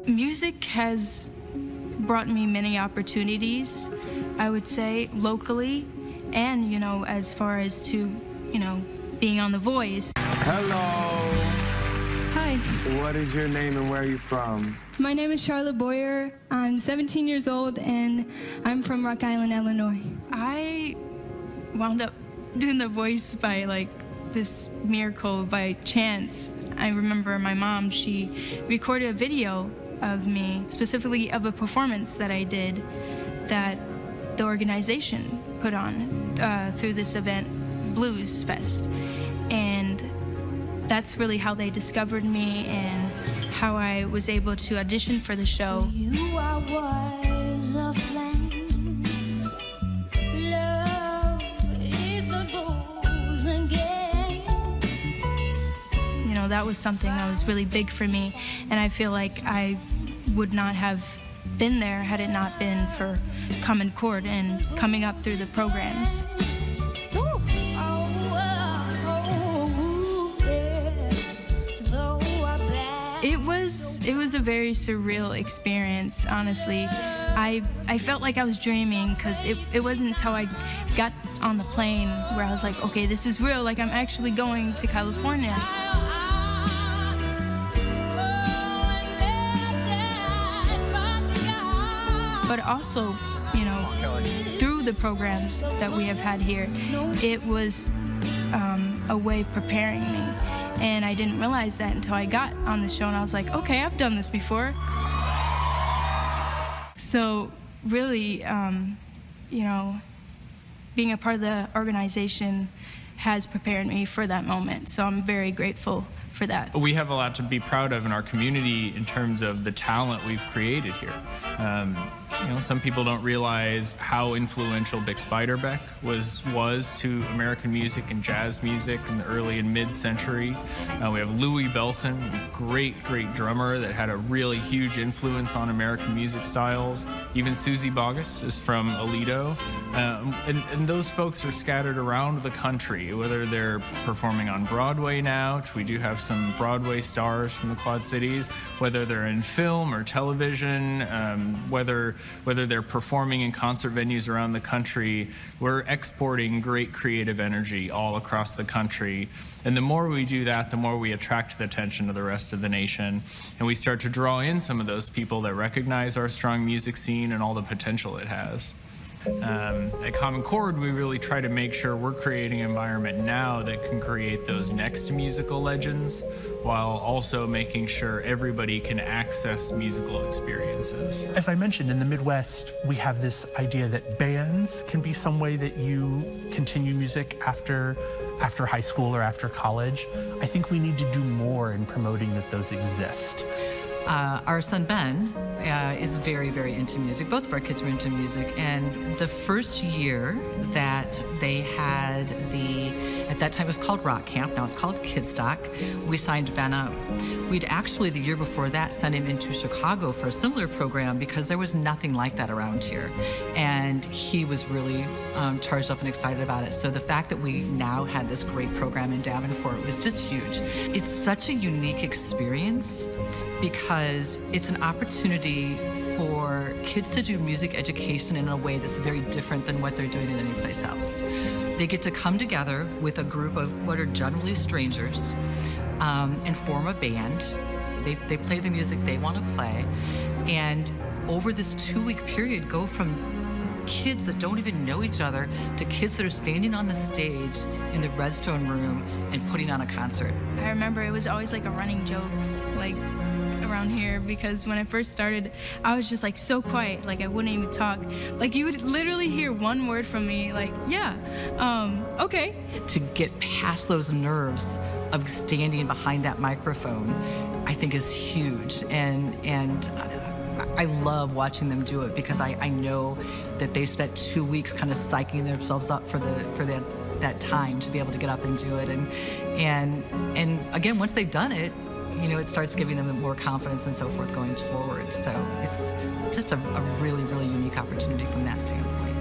Music has brought me many opportunities, I would say, locally, and, as far as to, being on The Voice. Hello. Hi, What is your name and where are you from? my name is Charlotte Boyer. I'm 17 years old and I'm from Rock Island, Illinois. I wound up doing The Voice by this miracle by chance. I remember my mom, she recorded a video of me, specifically of a performance that I did that the organization put on through this event, Blues Fest. And that's really how they discovered me and how I was able to audition for the show. You I was a flame. Love is a golden game. That was something that was really big for me, and I feel like I would not have been there had it not been for Chord and coming up through the programs. It was a very surreal experience, honestly. I felt like I was dreaming because it wasn't until I got on the plane where I was like, okay, this is real, like I'm actually going to California. But also, through the programs that we have had here, it was a way preparing me. And I didn't realize that until I got on the show, and I was like, okay, I've done this before. So really, being a part of the organization has prepared me for that moment. So I'm very grateful for that. We have a lot to be proud of in our community in terms of the talent we've created here. Some people don't realize how influential Bix Beiderbecke was to American music and jazz music in the early and mid-century. We have Louis Bellson, great drummer that had a really huge influence on American music styles. Even Susie Boggess is from Aledo. And those folks are scattered around the country, whether they're performing on Broadway now, which we do have some Broadway stars from the Quad Cities, whether they're in film or television, whether they're performing in concert venues around the country. We're exporting great creative energy all across the country. And the more we do that, the more we attract the attention of the rest of the nation. And we start to draw in some of those people that recognize our strong music scene and all the potential it has. At Chord, we really try to make sure we're creating an environment now that can create those next musical legends, while also making sure everybody can access musical experiences. As I mentioned, in the Midwest, we have this idea that bands can be some way that you continue music after high school or after college. I think we need to do more in promoting that those exist. Our son Ben is very into music. Both of our kids were into music, and the first year that they had at that time it was called Rock Camp, now it's called Kidstock, we signed Ben up. We'd actually, the year before that, sent him into Chicago for a similar program because there was nothing like that around here. And he was really charged up and excited about it. So the fact that we now had this great program in Davenport was just huge. It's such a unique experience because it's an opportunity for kids to do music education in a way that's very different than what they're doing in any place else. They get to come together with a group of what are generally strangers and form a band. They play the music they want to play, and over this 2-week period go from kids that don't even know each other to kids that are standing on the stage in the Redstone Room and putting on a concert. I remember it was always like a running joke, around here, because when I first started, I was just so quiet, I wouldn't even talk. You would literally hear one word from me, okay. To get past those nerves of standing behind that microphone, I think is huge, and I love watching them do it because I know that they spent 2 weeks kind of psyching themselves up for that time to be able to get up and do it, and again, once they've done it, it starts giving them more confidence and so forth going forward. So it's just a really unique opportunity from that standpoint.